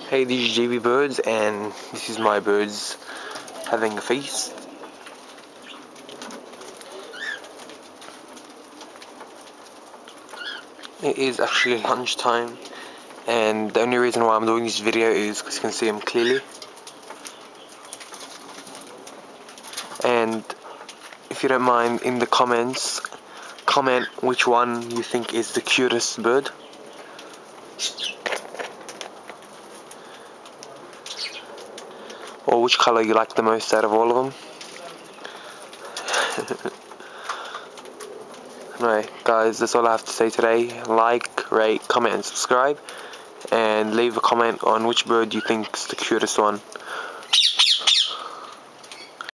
Hey, these is JB Birds, and this is my birds having a feast. It is actually lunchtime, and the only reason why I'm doing this video is because you can see them clearly. And if you don't mind, in the comments, comment which one you think is the cutest bird. Or which color you like the most out of all of them. Anyway, guys, that's all I have to say today. Like, rate, comment, and subscribe. And leave a comment on which bird you think is the cutest one.